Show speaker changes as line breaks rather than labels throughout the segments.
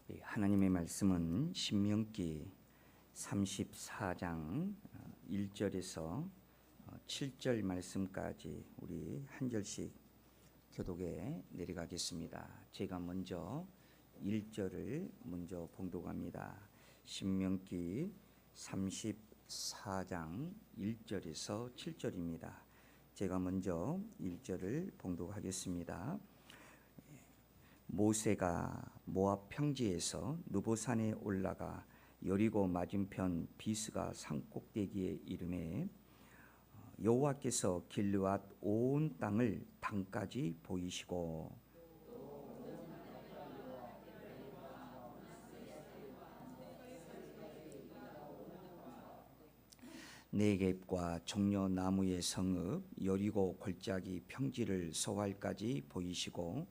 하나님의 말씀은 신명기 34장 1절에서 7절 말씀까지 우리 한 절씩 교독에 내려가겠습니다. 제가 먼저 1절을 먼저 봉독합니다. 신명기 34장 1절에서 7절입니다. 제가 먼저 1절을 봉독하겠습니다. 모세가 모압 평지에서 느보산에 올라가 여리고 맞은편 비스가 산꼭대기에 이르매 여호와께서 길르앗 온 땅을 당까지 보이시고 네겝과 종려 나무의 성읍 여리고 골짜기 평지를 소알까지 보이시고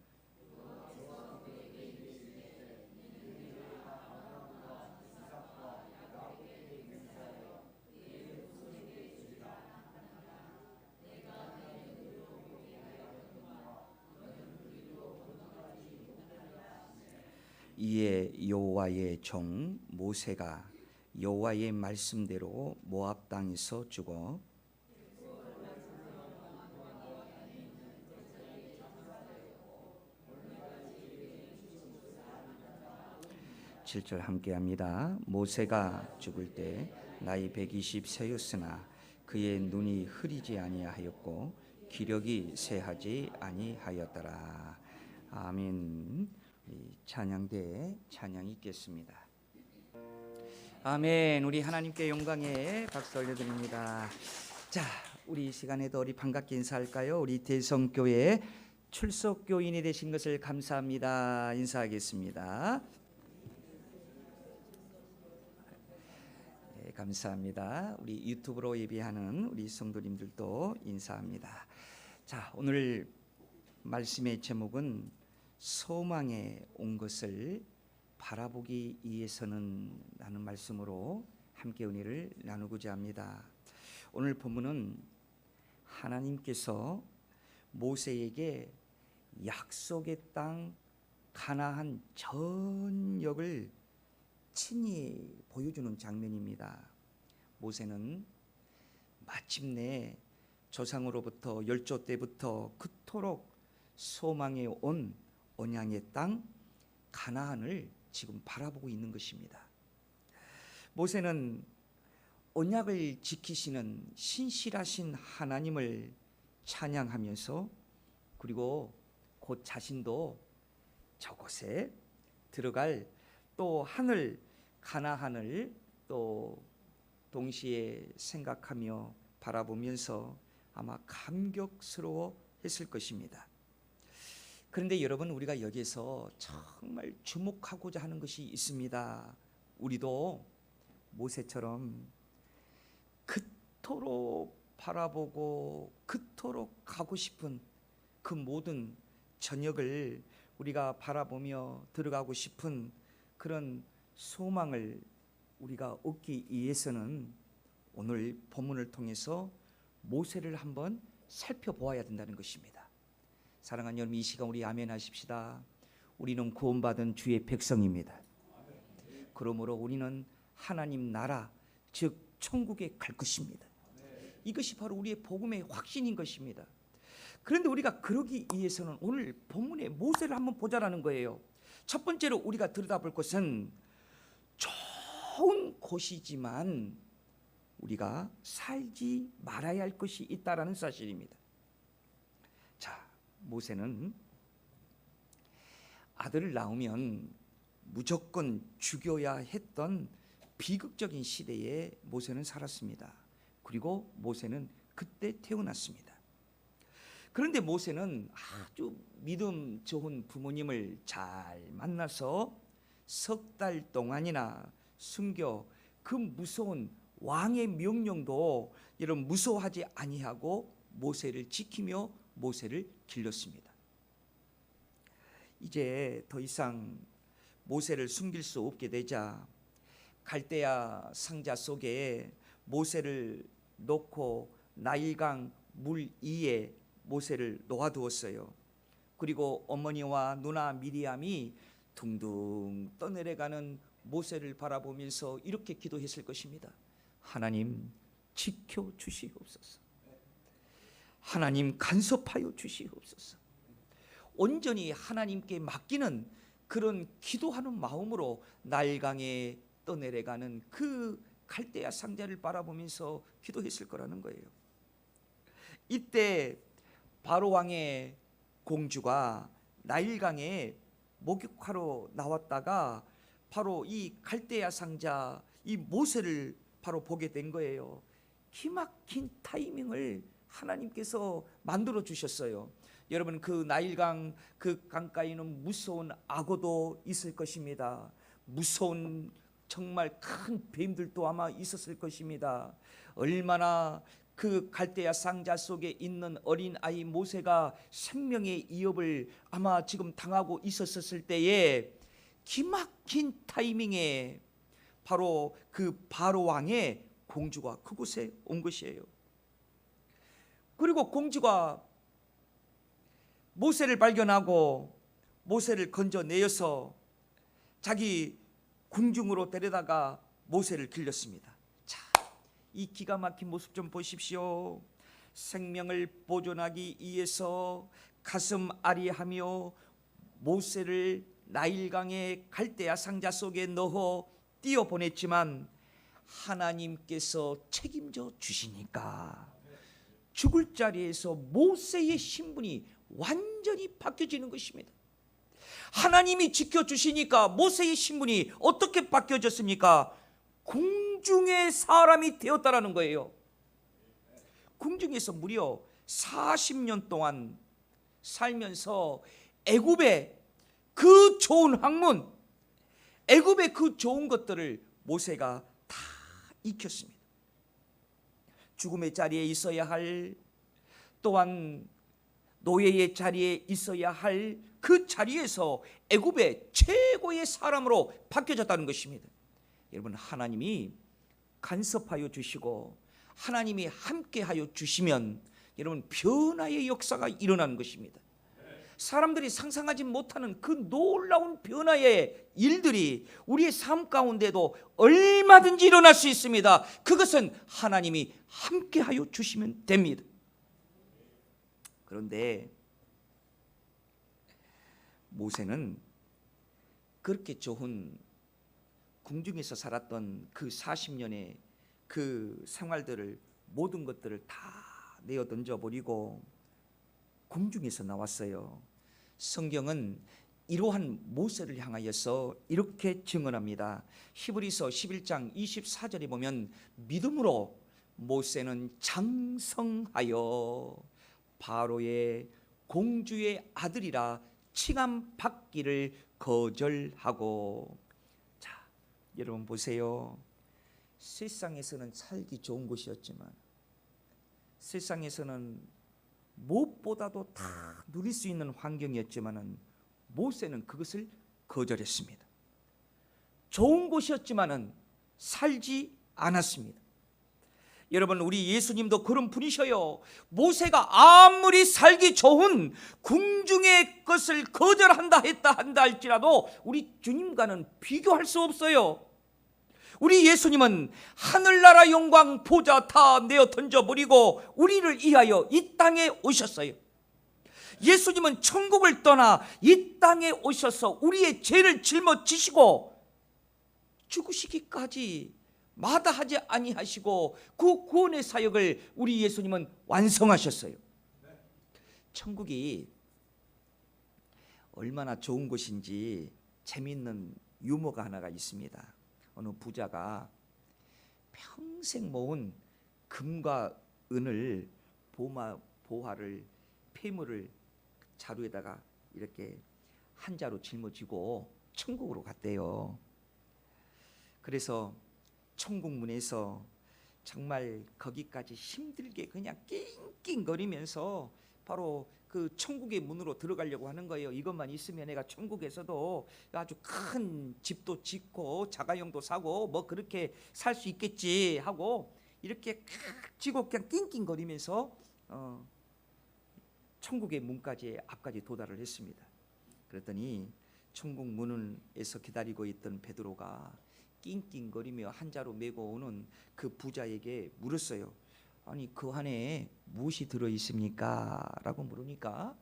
이에 여호와의 종 모세가 여호와의 말씀대로 모압 땅에서 죽어 7절 함께합니다. 모세가 죽을 때 나이 120세였으나 그의 눈이 흐리지 아니하였고 기력이 쇠하지 아니하였더라. 아멘. 찬양대에 찬양이 있겠습니다. 아멘. 우리 하나님께 영광의 박수 올려드립니다. 자, 우리 이 시간에도 우리 반갑게 인사할까요? 우리 대성교회 출석교인이 되신 것을 감사합니다. 인사하겠습니다. 네, 감사합니다. 우리 유튜브로 예배하는 우리 성도님들도 인사합니다. 자, 오늘 말씀의 제목은 소망에 온 것을 바라보기 위해서는 라는 말씀으로 함께 은혜를 나누고자 합니다. 오늘 본문은 하나님께서 모세에게 약속의 땅 가나안 전역을 친히 보여주는 장면입니다. 모세는 마침내 조상으로부터 열조 때부터 그토록 소망해 온 언약의 땅 가나안을 지금 바라보고 있는 것입니다. 모세는 언약을 지키시는 신실하신 하나님을 찬양하면서 그리고 곧 자신도 저곳에 들어갈 또 하늘 가나안을 또 동시에 생각하며 바라보면서 아마 감격스러워 했을 것입니다. 그런데 여러분, 우리가 여기서 정말 주목하고자 하는 것이 있습니다. 우리도 모세처럼 그토록 바라보고 그토록 가고 싶은 그 모든 저녁을 우리가 바라보며 들어가고 싶은 그런 소망을 우리가 얻기 위해서는 오늘 본문을 통해서 모세를 한번 살펴보아야 된다는 것입니다. 사랑하는 여러분, 이 시간 우리 아멘 하십시다. 우리는 구원받은 주의 백성입니다. 그러므로 우리는 하나님 나라 즉 천국에 갈 것입니다. 이것이 바로 우리의 복음의 확신인 것입니다. 그런데 우리가 그러기 위해서는 오늘 본문의 모세를 한번 보자라는 거예요. 첫 번째로 우리가 들여다볼 것은 좋은 곳이지만 우리가 살지 말아야 할 것이 있다라는 사실입니다. 자, 모세는 아들을 낳으면 무조건 죽여야 했던 비극적인 시대에 모세는 살았습니다. 그리고 모세는 그때 태어났습니다. 그런데 모세는 아주 믿음 좋은 부모님을 잘 만나서 석 달 동안이나 숨겨 그 무서운 왕의 명령도 여러분 무서워하지 아니하고 모세를 지키며 모세를 길렀습니다. 이제 더 이상 모세를 숨길 수 없게 되자 갈대아 상자 속에 모세를 놓고 나일강 물 위에 모세를 놓아두었어요. 그리고 어머니와 누나 미리암이 둥둥 떠내려가는 모세를 바라보면서 이렇게 기도했을 것입니다. 하나님 지켜주시옵소서. 하나님 간섭하여 주시옵소서. 온전히 하나님께 맡기는 그런 기도하는 마음으로 나일강에 떠내려가는 그 갈대아 상자를 바라보면서 기도했을 거라는 거예요. 이때 바로 왕의 공주가 나일강에 목욕하러 나왔다가 바로 이 갈대아 상자, 이 모세를 바로 보게 된 거예요. 기막힌 타이밍을 하나님께서 만들어 주셨어요. 여러분, 그 나일강 그 강가에는 무서운 악어도 있을 것입니다. 무서운 정말 큰 뱀들도 아마 있었을 것입니다. 얼마나 그 갈대아 상자 속에 있는 어린 아이 모세가 생명의 위협을 아마 지금 당하고 있었을 때에 기막힌 타이밍에 바로 그 바로 왕의 공주가 그곳에 온 것이에요. 그리고 공주가 모세를 발견하고 모세를 건져내어서 자기 궁중으로 데려다가 모세를 길렀습니다. 자, 이 기가 막힌 모습 좀 보십시오. 생명을 보존하기 위해서 가슴 아리하며 모세를 나일강의 갈대아 상자 속에 넣어 띄어보냈지만 하나님께서 책임져 주시니까 죽을 자리에서 모세의 신분이 완전히 바뀌어지는 것입니다. 하나님이 지켜주시니까 모세의 신분이 어떻게 바뀌어졌습니까? 궁중의 사람이 되었다라는 거예요. 궁중에서 무려 40년 동안 살면서 애굽의 그 좋은 학문, 애굽의 그 좋은 것들을 모세가 다 익혔습니다. 죽음의 자리에 있어야 할, 또한 노예의 자리에 있어야 할 그 자리에서 애굽의 최고의 사람으로 바뀌어졌다는 것입니다. 여러분, 하나님이 간섭하여 주시고 하나님이 함께하여 주시면 여러분 변화의 역사가 일어나는 것입니다. 사람들이 상상하지 못하는 그 놀라운 변화의 일들이 우리의 삶 가운데도 얼마든지 일어날 수 있습니다. 그것은 하나님이 함께하여 주시면 됩니다. 그런데 모세는 그렇게 좋은 궁중에서 살았던 그 40년의 그 생활들을, 모든 것들을 다 내어 던져버리고 궁중에서 나왔어요. 성경은 이러한 모세를 향하여서 이렇게 증언합니다. 히브리서 11장 24절에 보면 믿음으로 모세는 장성하여 바로의 공주의 아들이라 칭함 받기를 거절하고. 자, 여러분 보세요. 세상에서는 살기 좋은 곳이었지만, 세상에서는 무엇보다도 다 누릴 수 있는 환경이었지만은 모세는 그것을 거절했습니다. 좋은 곳이었지만은 살지 않았습니다. 여러분, 우리 예수님도 그런 분이셔요. 모세가 아무리 살기 좋은 궁중의 것을 거절한다 한다 할지라도 우리 주님과는 비교할 수 없어요. 우리 예수님은 하늘나라 영광 보좌 다 내어 던져버리고 우리를 위하여 이 땅에 오셨어요. 예수님은 천국을 떠나 이 땅에 오셔서 우리의 죄를 짊어지시고 죽으시기까지 마다하지 아니하시고 그 구원의 사역을 우리 예수님은 완성하셨어요. 천국이 얼마나 좋은 곳인지 재미있는 유머가 하나가 있습니다. 어느 부자가 평생 모은 금과 은을 보화를 폐물을 자루에다가 이렇게 한 자루 짊어지고 천국으로 갔대요. 그래서 천국 문에서 정말 거기까지 힘들게 그냥 낑낑거리면서 바로 그 천국의 문으로 들어가려고 하는 거예요. 이것만 있으면 내가 천국에서도 아주 큰 집도 짓고 자가용도 사고 뭐 그렇게 살 수 있겠지 하고 이렇게 쥐고 그냥 낑낑거리면서 천국의 문까지 앞까지 도달을 했습니다. 그랬더니 천국 문에서 기다리고 있던 베드로가 낑낑거리며 한자로 메고 오는 그 부자에게 물었어요. 아니 그 안에 무엇이 들어있습니까? 라고 물으니까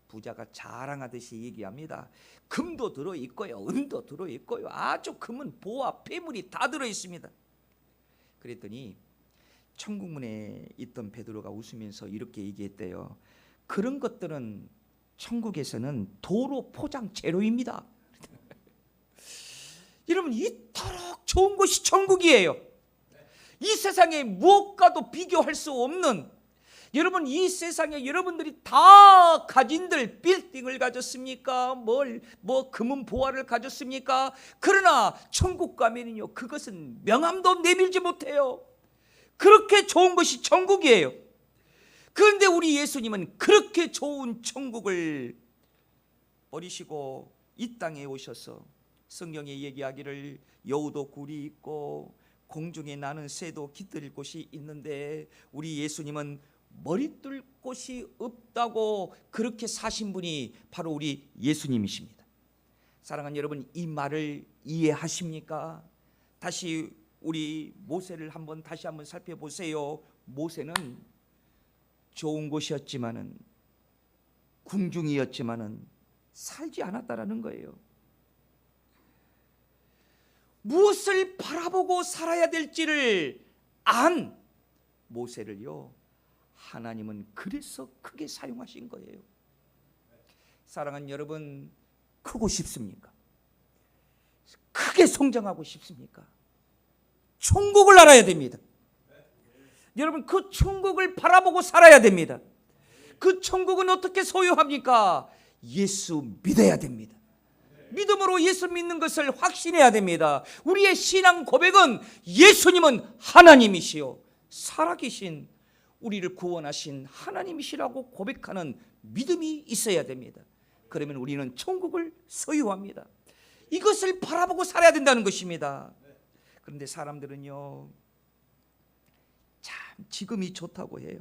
부자가 자랑하듯이 얘기합니다. 금도 들어있고요, 은도 들어있고요, 아주 금은 보화 폐물이 다 들어있습니다. 그랬더니 천국문에 있던 베드로가 웃으면서 이렇게 얘기했대요. 그런 것들은 천국에서는 도로 포장 재료입니다. 여러분, 이토록 좋은 곳이 천국이에요. 이 세상에 무엇과도 비교할 수 없는, 여러분 이 세상에 여러분들이 다 가진들 빌딩을 가졌습니까? 뭐 금은 보화를 가졌습니까? 그러나 천국 가면은요, 그것은 명함도 내밀지 못해요. 그렇게 좋은 것이 천국이에요. 그런데 우리 예수님은 그렇게 좋은 천국을 버리시고 이 땅에 오셔서 성경에 얘기하기를 여우도 굴이 있고 공중에 나는 새도 깃들 곳이 있는데 우리 예수님은 머리둘 곳이 없다고 그렇게 사신 분이 바로 우리 예수님이십니다. 사랑하는 여러분, 이 말을 이해하십니까? 다시 우리 모세를 다시 한번 살펴보세요. 모세는 좋은 곳이었지만은, 궁중이었지만은 살지 않았다라는 거예요. 무엇을 바라보고 살아야 될지를 안 모세를요, 하나님은 그래서 크게 사용하신 거예요. 사랑하는 여러분, 크고 싶습니까? 크게 성장하고 싶습니까? 천국을 알아야 됩니다. 여러분, 그 천국을 바라보고 살아야 됩니다. 그 천국은 어떻게 소유합니까? 예수 믿어야 됩니다. 믿음으로 예수 믿는 것을 확신해야 됩니다. 우리의 신앙 고백은 예수님은 하나님이시요 살아계신 우리를 구원하신 하나님이시라고 고백하는 믿음이 있어야 됩니다. 그러면 우리는 천국을 소유합니다. 이것을 바라보고 살아야 된다는 것입니다. 그런데 사람들은요, 참 지금이 좋다고 해요.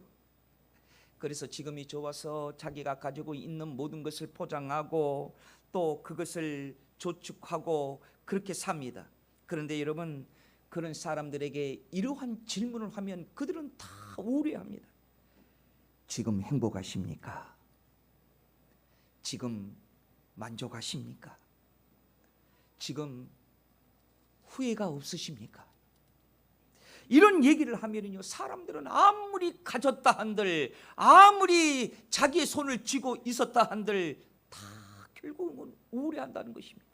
그래서 지금이 좋아서 자기가 가지고 있는 모든 것을 포장하고 또 그것을 저축하고 그렇게 삽니다. 그런데 여러분, 그런 사람들에게 이러한 질문을 하면 그들은 다 우려합니다. 지금 행복하십니까? 지금 만족하십니까? 지금 후회가 없으십니까? 이런 얘기를 하면요, 사람들은 아무리 가졌다 한들, 아무리 자기의 손을 쥐고 있었다 한들 다 결국은 우울해한다는 것입니다.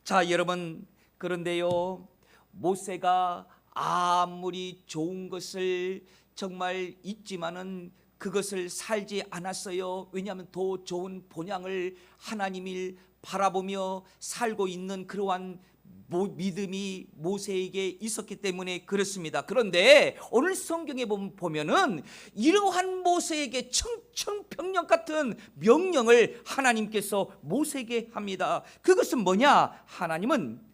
자, 여러분, 그런데요, 모세가 아무리 좋은 것을 정말 있지만은 그것을 살지 않았어요. 왜냐하면 더 좋은 본향을 하나님을 바라보며 살고 있는 그러한 믿음이 모세에게 있었기 때문에 그렇습니다. 그런데 오늘 성경에 보면은 이러한 모세에게 청천벽력 같은 명령을 하나님께서 모세에게 합니다. 그것은 뭐냐? 하나님은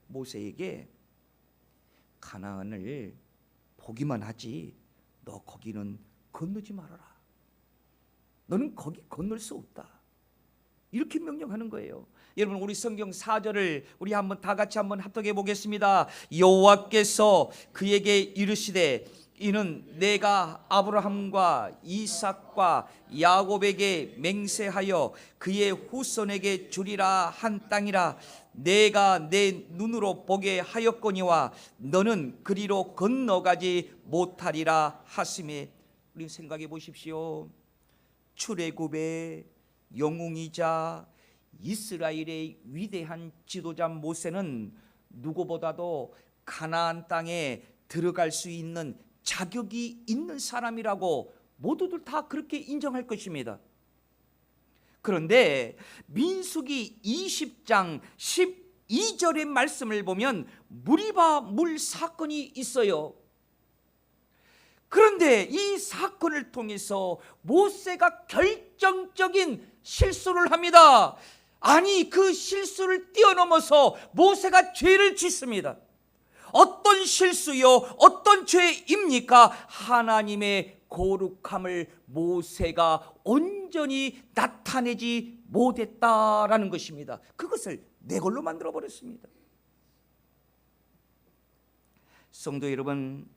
모세에게 가나안을 보기만 하지 너 거기는 건너지 말아라. 너는 거기 건널 수 없다. 이렇게 명령하는 거예요. 여러분, 우리 성경 4절을 우리 한번 다 같이 한번 합독해 보겠습니다. 여호와께서 그에게 이르시되 이는 내가 아브라함과 이삭과 야곱에게 맹세하여 그의 후손에게 주리라 한 땅이라. 내가 내 눈으로 보게 하였거니와 너는 그리로 건너가지 못하리라 하시매. 우리 생각해 보십시오. 출애굽의 영웅이자 이스라엘의 위대한 지도자 모세는 누구보다도 가나안 땅에 들어갈 수 있는 자격이 있는 사람이라고 모두들 다 그렇게 인정할 것입니다. 그런데 민수기 20장 12절의 말씀을 보면 무리바 물 사건이 있어요. 그런데 이 사건을 통해서 모세가 결정적인 실수를 합니다. 아니, 그 실수를 뛰어넘어서 모세가 죄를 짓습니다. 어떤 실수요, 어떤 죄입니까? 하나님의 거룩함을 모세가 온전히 나타내지 못했다라는 것입니다. 그것을 내 걸로 만들어 버렸습니다. 성도 여러분,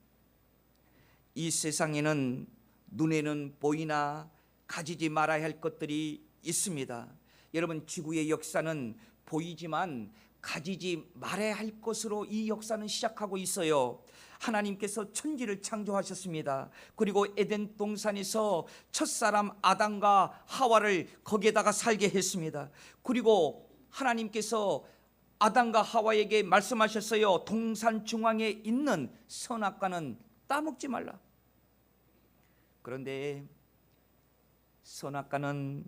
이 세상에는 눈에는 보이나 가지지 말아야 할 것들이 있습니다. 여러분, 지구의 역사는 보이지만 가지지 말아야 할 것으로 이 역사는 시작하고 있어요. 하나님께서 천지를 창조하셨습니다. 그리고 에덴 동산에서 첫사람 아담과 하와를 거기에다가 살게 했습니다. 그리고 하나님께서 아담과 하와에게 말씀하셨어요. 동산 중앙에 있는 선악과는 따먹지 말라. 그런데 선악과는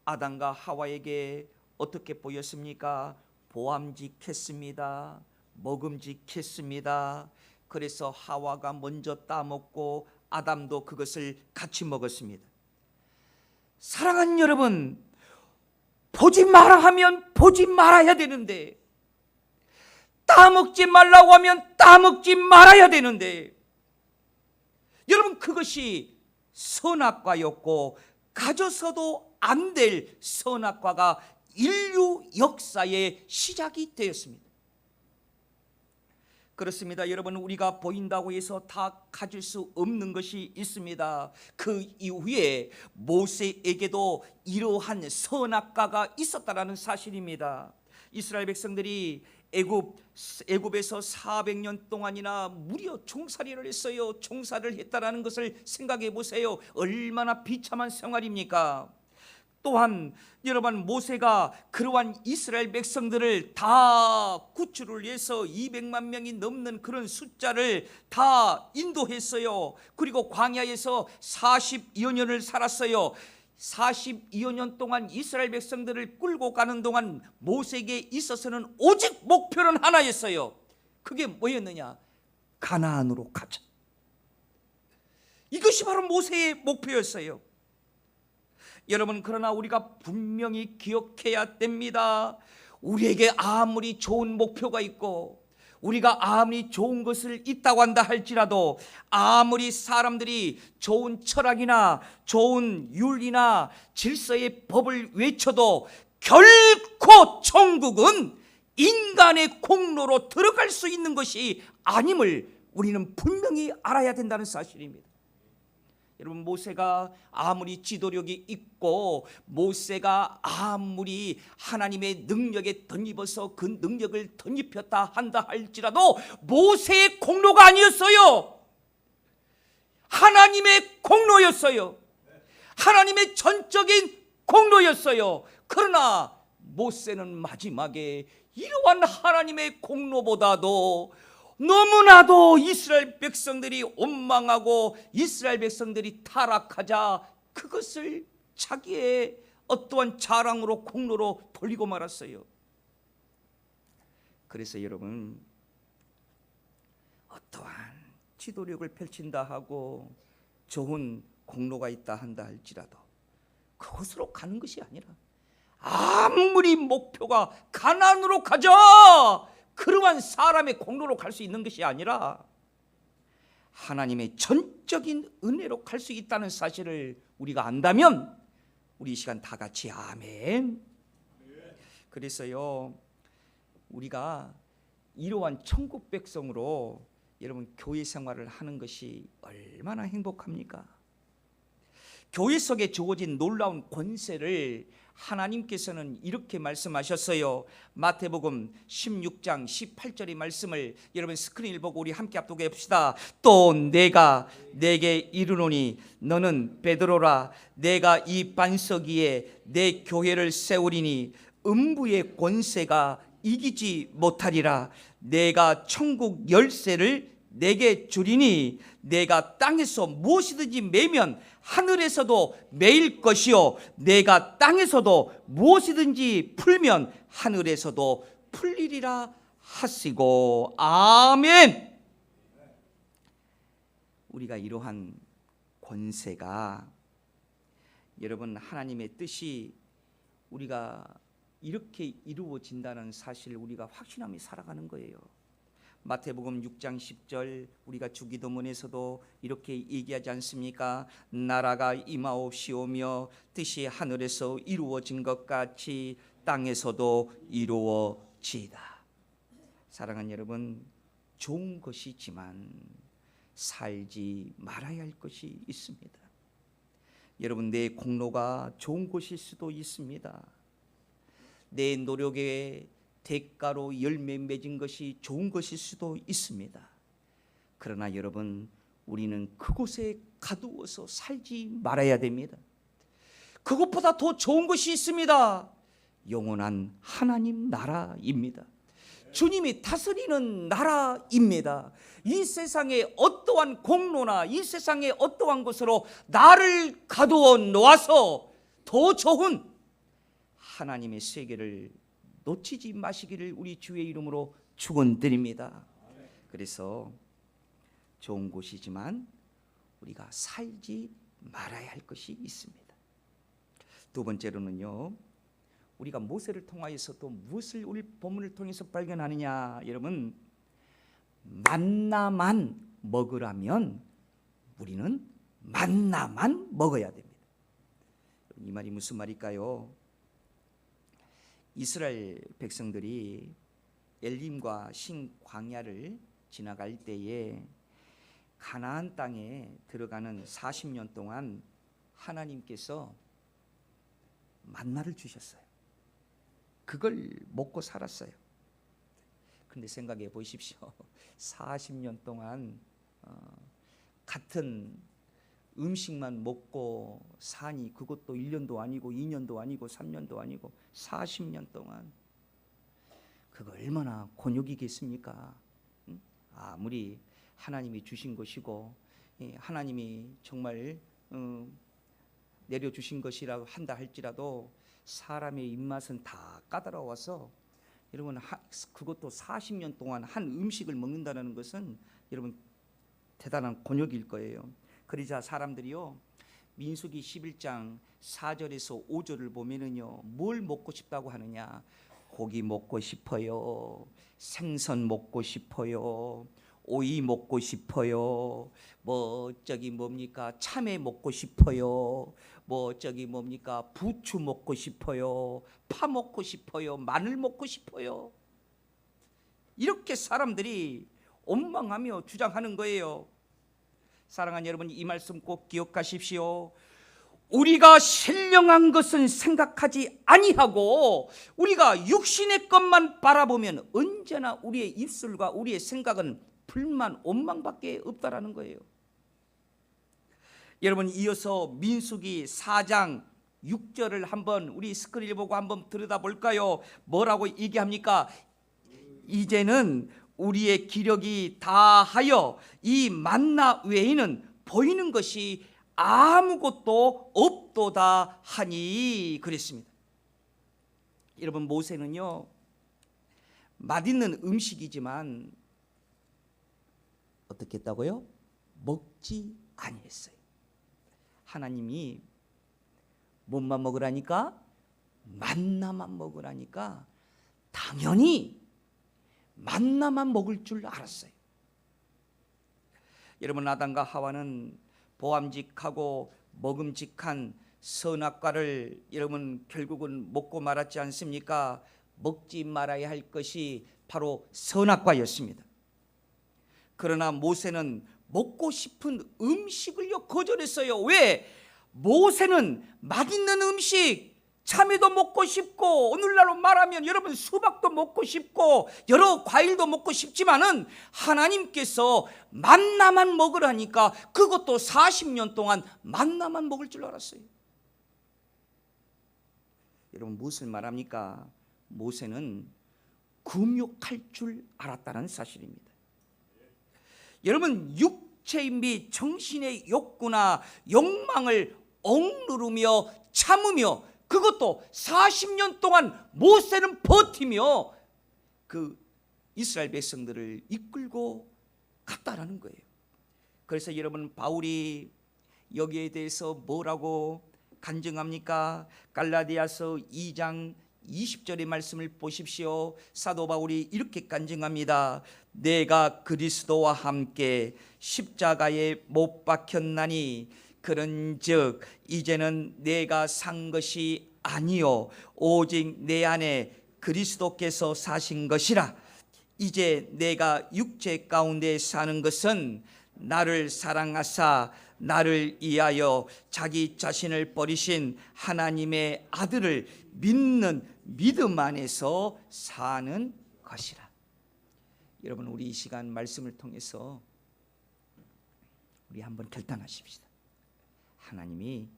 아담과 하와에게 어떻게 보였습니까? 보암직했습니다. 먹음직했습니다. 그래서 하와가 먼저 따먹고 아담도 그것을 같이 먹었습니다. 사랑하는 여러분, 보지 마라 하면 보지 말아야 되는데, 따먹지 말라고 하면 따먹지 말아야 되는데, 여러분, 그것이 선악과였고 가져서도 안 될 선악과가 인류 역사의 시작이 되었습니다. 그렇습니다. 여러분, 우리가 보인다고 해서 다 가질 수 없는 것이 있습니다. 그 이후에 모세에게도 이러한 선악과가 있었다라는 사실입니다. 이스라엘 백성들이 애굽에서 400년 동안이나 무려 종살이를 했어요. 종살이를 했다라는 것을 생각해 보세요. 얼마나 비참한 생활입니까? 또한 여러분, 모세가 그러한 이스라엘 백성들을 다 구출을 위해서 200만 명이 넘는 그런 숫자를 다 인도했어요. 그리고 광야에서 40여 년을 살았어요. 42여 년 동안 이스라엘 백성들을 끌고 가는 동안 모세에게 있어서는 오직 목표는 하나였어요. 그게 뭐였느냐? 가나안으로 가자. 이것이 바로 모세의 목표였어요. 여러분, 그러나 우리가 분명히 기억해야 됩니다. 우리에게 아무리 좋은 목표가 있고 우리가 아무리 좋은 것을 있다고 한다 할지라도, 아무리 사람들이 좋은 철학이나 좋은 윤리나 질서의 법을 외쳐도 결코 천국은 인간의 공로로 들어갈 수 있는 것이 아님을 우리는 분명히 알아야 된다는 사실입니다. 여러분, 모세가 아무리 지도력이 있고 모세가 아무리 하나님의 능력에 덧입어서 그 능력을 덧입혔다 한다 할지라도 모세의 공로가 아니었어요. 하나님의 공로였어요. 하나님의 전적인 공로였어요. 그러나 모세는 마지막에 이러한 하나님의 공로보다도 너무나도 이스라엘 백성들이 원망하고 이스라엘 백성들이 타락하자 그것을 자기의 어떠한 자랑으로 공로로 돌리고 말았어요. 그래서 여러분, 어떠한 지도력을 펼친다 하고 좋은 공로가 있다 한다 할지라도 그것으로 가는 것이 아니라, 아무리 목표가 가나안으로 가자, 그러한 사람의 공로로 갈 수 있는 것이 아니라 하나님의 전적인 은혜로 갈 수 있다는 사실을 우리가 안다면 우리 이 시간 다 같이 아멘. 그래서요, 우리가 이러한 천국 백성으로 여러분 교회 생활을 하는 것이 얼마나 행복합니까? 교회 속에 주어진 놀라운 권세를 하나님께서는 이렇게 말씀하셨어요. 마태복음 16장 18절의 말씀을 여러분 스크린을 보고 우리 함께 합독해 봅시다. 또 내가 내게 이르노니 너는 베드로라. 내가 이 반석 위에 내 교회를 세우리니 음부의 권세가 이기지 못하리라. 내가 천국 열쇠를 내게 주리니 내가 땅에서 무엇이든지 매면 하늘에서도 매일 것이요 내가 땅에서도 무엇이든지 풀면 하늘에서도 풀리리라 하시고. 아멘. 우리가 이러한 권세가 여러분 하나님의 뜻이 우리가 이렇게 이루어진다는 사실을 우리가 확신하며 살아가는 거예요. 마태복음 6장 10절 우리가 주기도문에서도 이렇게 얘기하지 않습니까? 나라가 임하옵시오며 뜻이 하늘에서 이루어진 것 같이 땅에서도 이루어지이다. 사랑하는 여러분, 좋은 것이지만 살지 말아야 할 것이 있습니다. 여러분, 내 공로가 좋은 것일 수도 있습니다. 내 노력의 대가로 열매 맺은 것이 좋은 것일 수도 있습니다. 그러나 여러분, 우리는 그곳에 가두어서 살지 말아야 됩니다. 그것보다 더 좋은 것이 있습니다. 영원한 하나님 나라입니다. 주님이 다스리는 나라입니다. 이 세상에 어떠한 공로나 이 세상에 어떠한 것으로 나를 가두어 놓아서 더 좋은 하나님의 세계를 놓치지 마시기를 우리 주의 이름으로 축원드립니다. 그래서 좋은 곳이지만 우리가 살지 말아야 할 것이 있습니다. 두 번째로는요, 우리가 모세를 통하여서 또 무엇을 우리 본문을 통해서 발견하느냐? 여러분, 만나만 먹으라면 우리는 만나만 먹어야 됩니다. 이 말이 무슨 말일까요? 이스라엘 백성들이 엘림과 신 광야를 지나갈 때에 가나안 땅에 들어가는 40년 동안 하나님께서 만나를 주셨어요. 그걸 먹고 살았어요. 근데 생각해 보십시오. 40년 동안 같은 음식만 먹고 사니, 그것도 1년도 아니고 2년도 아니고 3년도 아니고 40년 동안, 그거 얼마나 곤욕이겠습니까? 아무리 하나님이 주신 것이고 하나님이 정말 내려주신 것이라고 한다 할지라도 사람의 입맛은 다 까다로워서, 여러분, 그것도 40년 동안 한 음식을 먹는다는 것은 여러분 대단한 곤욕일 거예요. 그러자 사람들이요, 민수기 11장 4절에서 5절을 보면은요, 뭘 먹고 싶다고 하느냐? 고기 먹고 싶어요, 생선 먹고 싶어요, 오이 먹고 싶어요, 뭐 저기 뭡니까, 참외 먹고 싶어요, 뭐 저기 뭡니까, 부추 먹고 싶어요, 파 먹고 싶어요, 마늘 먹고 싶어요. 이렇게 사람들이 원망하며 주장하는 거예요. 사랑하는 여러분, 이 말씀 꼭 기억하십시오. 우리가 신령한 것은 생각하지 아니하고 우리가 육신의 것만 바라보면 언제나 우리의 입술과 우리의 생각은 불만, 원망밖에 없다라는 거예요. 여러분, 이어서 민수기 4장 6절을 한번 우리 스크린을 보고 한번 들여다볼까요? 뭐라고 얘기합니까? 이제는 우리의 기력이 다하여 이 만나 외에는 보이는 것이 아무것도 없도다 하니 그랬습니다. 여러분, 모세는요, 맛있는 음식이지만 어떻게 했다고요? 먹지 아니했어요. 하나님이 뭔만 먹으라니까? 만나만 먹으라니까 당연히 만나만 먹을 줄 알았어요. 여러분, 아담과 하와는 보암직하고 먹음직한 선악과를 여러분 결국은 먹고 말았지 않습니까? 먹지 말아야 할 것이 바로 선악과였습니다. 그러나 모세는 먹고 싶은 음식을요 거절했어요. 왜? 모세는 맛있는 음식, 참외도 먹고 싶고, 오늘날로 말하면 여러분 수박도 먹고 싶고 여러 과일도 먹고 싶지만은 하나님께서 만나만 먹으라니까 그것도 40년 동안 만나만 먹을 줄 알았어요. 여러분, 무엇을 말합니까? 모세는 금욕할 줄 알았다는 사실입니다. 여러분, 육체 및 정신의 욕구나 욕망을 억누르며 참으며 그것도 40년 동안 모세는 버티며 그 이스라엘 백성들을 이끌고 갔다라는 거예요. 그래서 여러분, 바울이 여기에 대해서 뭐라고 간증합니까? 갈라디아서 2장 20절의 말씀을 보십시오. 사도 바울이 이렇게 간증합니다. 내가 그리스도와 함께 십자가에 못 박혔나니 그런즉 이제는 내가 산 것이 아니요 오직 내 안에 그리스도께서 사신 것이라. 이제 내가 육체 가운데 사는 것은 나를 사랑하사 나를 위하여 자기 자신을 버리신 하나님의 아들을 믿는 믿음 안에서 사는 것이라. 여러분, 우리 이 시간 말씀을 통해서 우리 한번 결단하십시다. 하나님이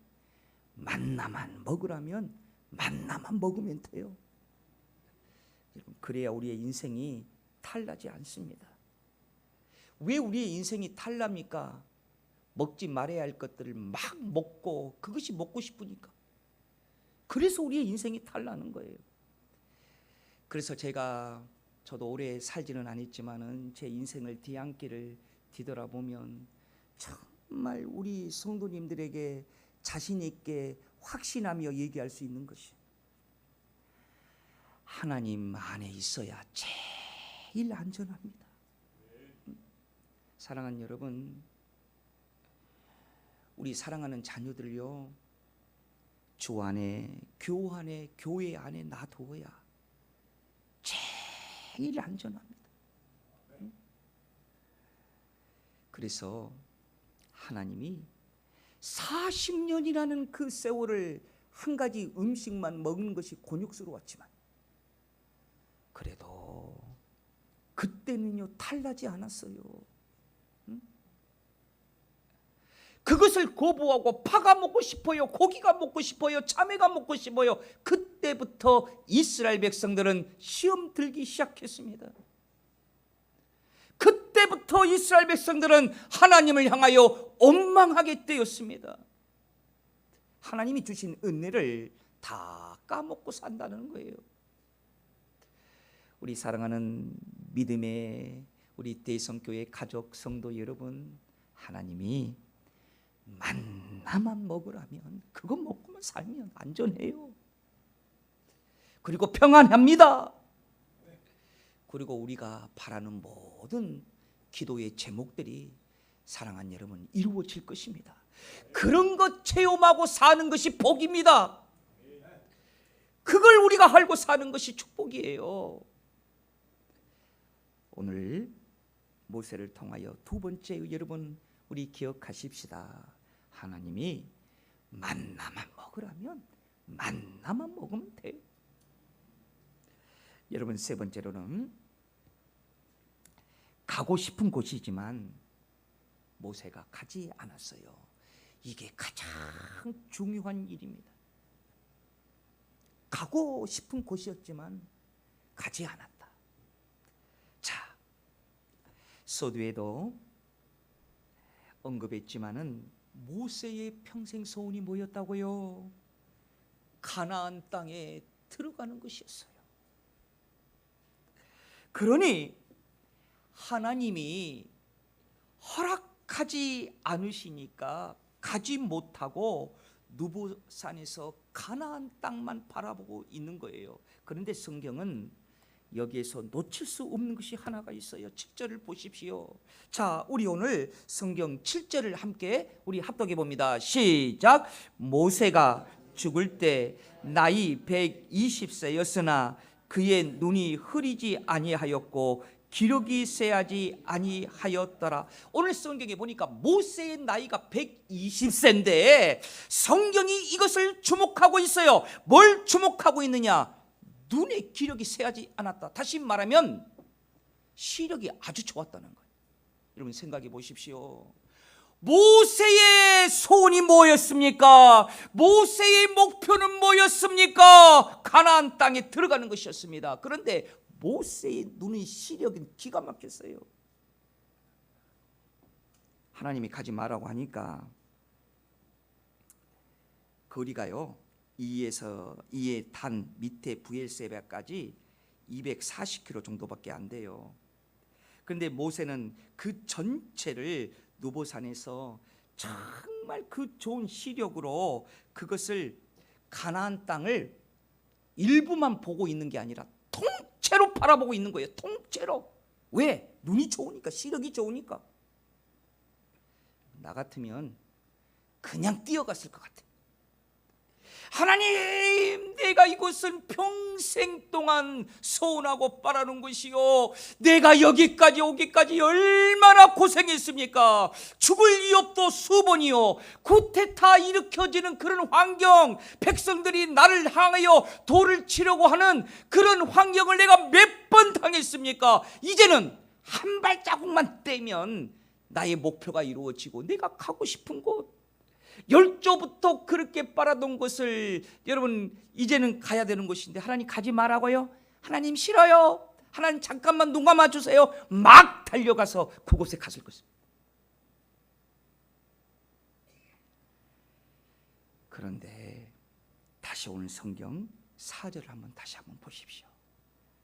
만나만 먹으라면 만나만 먹으면 돼요. 여러분, 그래야 우리의 인생이 탈나지 않습니다. 왜 우리의 인생이 탈납니까? 먹지 말아야 할 것들을 막 먹고 그것이 먹고 싶으니까. 그래서 우리의 인생이 탈나는 거예요. 그래서 저도 오래 살지는 않았지만은 제 인생을 뒤안길을 뒤돌아보면 정말 우리 성도님들에게 자신 있게 확신하며 얘기할 수 있는 것이, 하나님 안에 있어야 제일 안전합니다. 사랑하는 여러분, 우리 사랑하는 자녀들요, 주 안에, 교 안에, 교회 안에 놔둬야 제일 안전합니다. 그래서 하나님이 40년이라는 그 세월을 한 가지 음식만 먹는 것이 곤욕스러웠지만 그래도 그때는요 탈나지 않았어요. 그것을 거부하고 파가 먹고 싶어요, 고기가 먹고 싶어요, 참외가 먹고 싶어요. 그때부터 이스라엘 백성들은 시험 들기 시작했습니다. 그때부터 이스라엘 백성들은 하나님을 향하여 원망하게 되었습니다. 하나님이 주신 은혜를 다 까먹고 산다는 거예요. 우리 사랑하는 믿음의 우리 대성교회 가족 성도 여러분, 하나님이 만나만 먹으라면 그거 먹고만 살면 안전해요. 그리고 평안합니다. 그리고 우리가 바라는 모든 기도의 제목들이 사랑하는 여러분 이루어질 것입니다. 그런 것 체험하고 사는 것이 복입니다. 그걸 우리가 알고 사는 것이 축복이에요. 오늘 모세를 통하여 두 번째, 여러분 우리 기억하십시다. 하나님이 만나만 먹으라면 만나만 먹으면 돼요. 여러분, 세 번째로는 가고 싶은 곳이지만 모세가 가지 않았어요. 이게 가장 중요한 일입니다. 가고 싶은 곳이었지만 가지 않았다. 자, 서두에도 언급했지만은 모세의 평생 소원이 뭐였다고요? 가나안 땅에 들어가는 것이었어요. 그러니 하나님이 허락하지 않으시니까 가지 못하고 누보산에서 가나안 땅만 바라보고 있는 거예요. 그런데 성경은 여기에서 놓칠 수 없는 것이 하나가 있어요. 7절을 보십시오. 자, 우리 오늘 성경 7절을 함께 우리 합독해 봅니다. 시작. 모세가 죽을 때 나이 120세였으나 그의 눈이 흐리지 아니하였고 기력이 쇠하지 아니하였더라. 오늘 성경에 보니까 모세의 나이가 120세인데 성경이 이것을 주목하고 있어요. 뭘 주목하고 있느냐? 눈의 기력이 쇠하지 않았다. 다시 말하면 시력이 아주 좋았다는 거예요. 여러분 생각해 보십시오. 모세의 소원이 뭐였습니까? 모세의 목표는 뭐였습니까? 가나안 땅에 들어가는 것이었습니다. 그런데 모세의 눈의 시력은 기가 막혔어요. 하나님이 가지 말라고 하니까 거리가요, 이에 단 밑에 부엘세바까지 240km 정도밖에 안 돼요. 그런데 모세는 그 전체를 누보산에서 정말 그 좋은 시력으로 그것을 가나안 땅을 일부만 보고 있는 게 아니라 통째로 바라보고 있는 거예요. 통째로. 왜? 눈이 좋으니까, 시력이 좋으니까. 나 같으면 그냥 뛰어갔을 것 같아요. 하나님, 내가 이곳은 평생 동안 소원하고 바라는 것이요, 내가 여기까지 오기까지 얼마나 고생했습니까? 죽을 위협도 수번이요, 쿠데타 일으켜지는 그런 환경, 백성들이 나를 향하여 돌을 치려고 하는 그런 환경을 내가 몇 번 당했습니까? 이제는 한 발자국만 떼면 나의 목표가 이루어지고 내가 가고 싶은 곳, 열조부터 그렇게 바라던 것을 여러분 이제는 가야 되는 곳인데 하나님 가지 말라고요? 하나님 싫어요. 하나님 잠깐만 눈 감아주세요. 막 달려가서 그곳에 갔을 것입니다. 그런데 다시 오늘 성경 4절을 다시 한번 보십시오.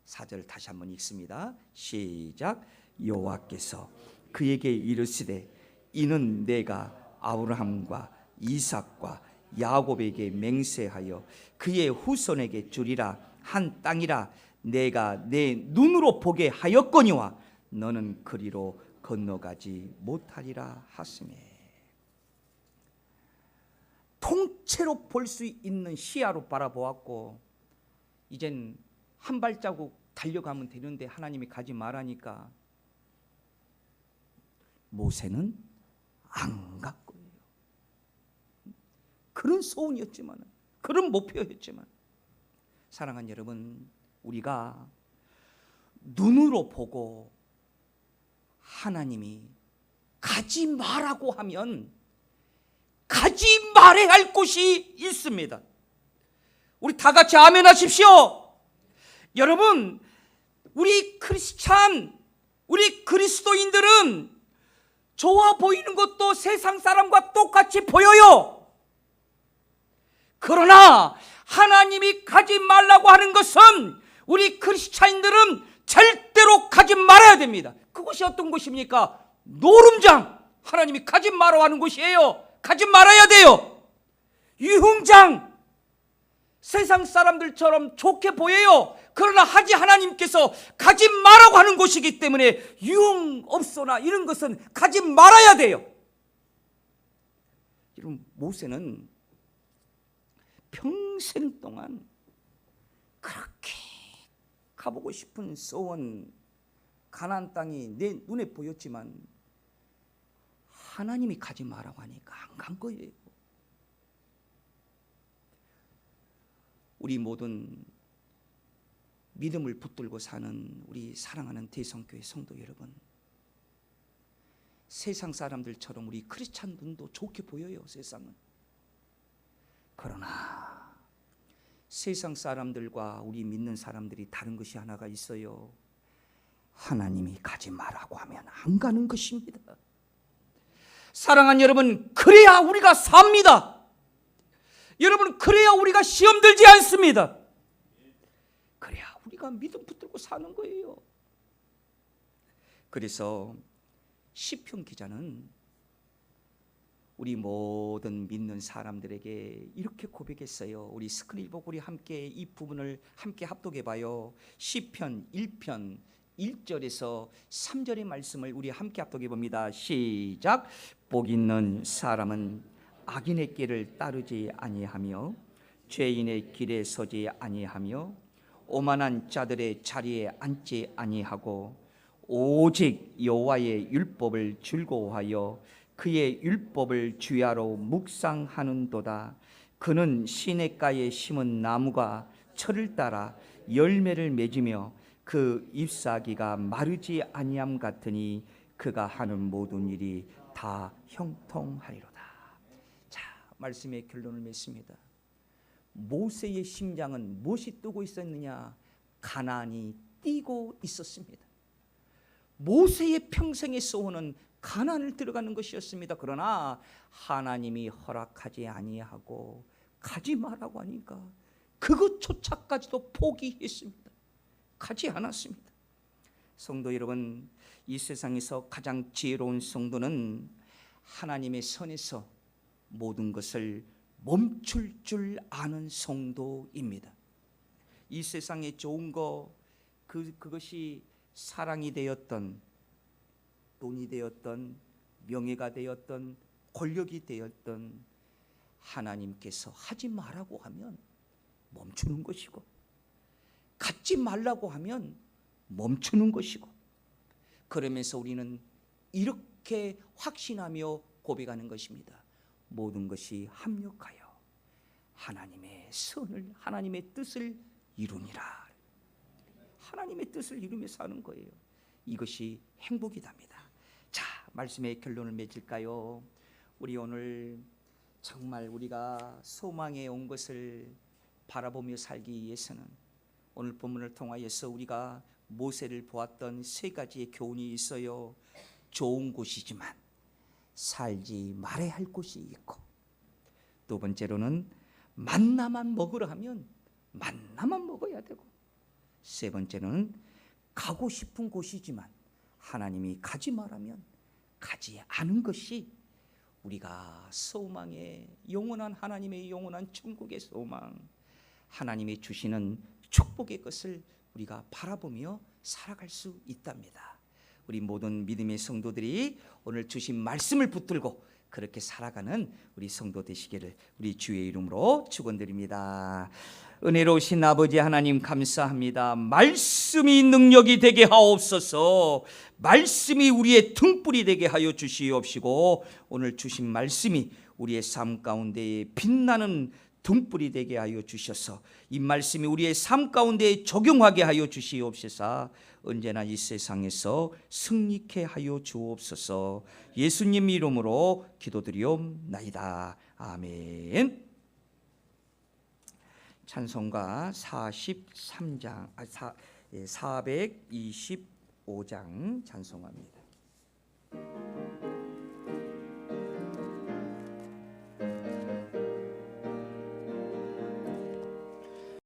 4절 다시 한번 읽습니다. 시작. 여호와께서 그에게 이르시되 이는 내가 아브라함과 이삭과 야곱에게 맹세하여 그의 후손에게 주리라 한 땅이라 내가 내 눈으로 보게 하였거니와 너는 그리로 건너가지 못하리라 하시매. 통째로 볼 수 있는 시야로 바라보았고 이젠 한 발자국 달려가면 되는데 하나님이 가지 말라니까 모세는 안 갔고요. 그런 소원이었지만, 그런 목표였지만, 사랑하는 여러분, 우리가 눈으로 보고 하나님이 가지 말라고 하면 가지 말아야 할 곳이 있습니다. 우리 다 같이 아멘 하십시오. 여러분, 우리 크리스찬, 우리 그리스도인들은 좋아 보이는 것도 세상 사람과 똑같이 보여요. 그러나 하나님이 가지 말라고 하는 것은 우리 크리스찬인들은 절대로 가지 말아야 됩니다. 그것이 어떤 곳입니까? 노름장, 하나님이 가지 말라고 하는 곳이에요. 가지 말아야 돼요. 유흥장, 세상 사람들처럼 좋게 보여요. 그러나 하나님께서 가지 말라고 하는 곳이기 때문에 유흥업소나 이런 것은 가지 말아야 돼요. 여러분, 모세는 평생 동안 그렇게 가보고 싶은 소원, 가나안 땅이 내 눈에 보였지만 하나님이 가지 말라고 하니까 안 간 거예요. 우리 모든 믿음을 붙들고 사는 우리 사랑하는 대성교회 성도 여러분, 세상 사람들처럼 우리 크리스찬 눈도 좋게 보여요. 세상은. 그러나 세상 사람들과 우리 믿는 사람들이 다른 것이 하나가 있어요. 하나님이 가지 말라고 하면 안 가는 것입니다. 사랑하는 여러분, 그래야 우리가 삽니다. 여러분, 그래야 우리가 시험 들지 않습니다. 그래야 우리가 믿음 붙들고 사는 거예요. 그래서 시편 기자는 우리 모든 믿는 사람들에게 이렇게 고백했어요. 우리 스크린 보고 우리 함께 이 부분을 함께 합독해 봐요. 시편 1편 1절에서 3절의 말씀을 우리 함께 합독해 봅니다. 시작. 복 있는 사람은 악인의 길을 따르지 아니하며 죄인의 길에 서지 아니하며 오만한 자들의 자리에 앉지 아니하고 오직 여호와의 율법을 즐거워하여 그의 율법을 주야로 묵상하는도다. 그는 시냇가에 심은 나무가 철을 따라 열매를 맺으며 그 잎사귀가 마르지 아니함 같으니 그가 하는 모든 일이 다 형통하리로다. 자, 말씀의 결론을 맺습니다. 모세의 심장은 무엇이 뜨고 있었느냐? 가나안이 뛰고 있었습니다. 모세의 평생의 소원은 가나안을 들어가는 것이었습니다. 그러나 하나님이 허락하지 아니하고 가지 말라고 하니까 그것조차까지도 포기했습니다. 가지 않았습니다. 성도 여러분, 이 세상에서 가장 지혜로운 성도는 하나님의 선에서 모든 것을 멈출 줄 아는 성도입니다. 이 세상에 좋은 그것이 사랑이 되었던, 돈이 되었던, 명예가 되었던, 권력이 되었던, 하나님께서 하지 말라고 하면 멈추는 것이고, 갖지 말라고 하면 멈추는 것이고, 그러면서 우리는 이렇게 확신하며 고백하는 것입니다. 모든 것이 합력하여 하나님의 선을, 하나님의 뜻을 이루니라. 하나님의 뜻을 이루며 사는 거예요. 이것이 행복이답니다. 자, 말씀의 결론을 맺을까요? 우리 오늘 정말 우리가 소망에 온 것을 바라보며 살기 위해서는 오늘 본문을 통하여서 우리가 모세를 보았던 세 가지의 교훈이 있어요. 좋은 곳이지만 살지 말아야 할 곳이 있고, 두 번째로는 만나만 먹으라 하면 만나만 먹어야 되고, 세 번째는 가고 싶은 곳이지만 하나님이 가지 말라면 가지 않은 것이 우리가 소망의 영원한, 하나님의 영원한 천국의 소망, 하나님이 주시는 축복의 것을 우리가 바라보며 살아갈 수 있답니다. 우리 모든 믿음의 성도들이 오늘 주신 말씀을 붙들고 그렇게 살아가는 우리 성도 되시기를 우리 주의 이름으로 축원드립니다. 은혜로우신 아버지 하나님 감사합니다. 말씀이 능력이 되게 하옵소서. 말씀이 우리의 등불이 되게 하여 주시옵시고, 오늘 주신 말씀이 우리의 삶 가운데에 빛나는 등불이 되게 하여 주셔서 이 말씀이 우리의 삶 가운데에 적용하게 하여 주시옵소서. 언제나 이 세상에서 승리케 하여 주옵소서. 예수님 이름으로 기도드리옵나이다. 아멘. 찬송가 425장 찬송합니다.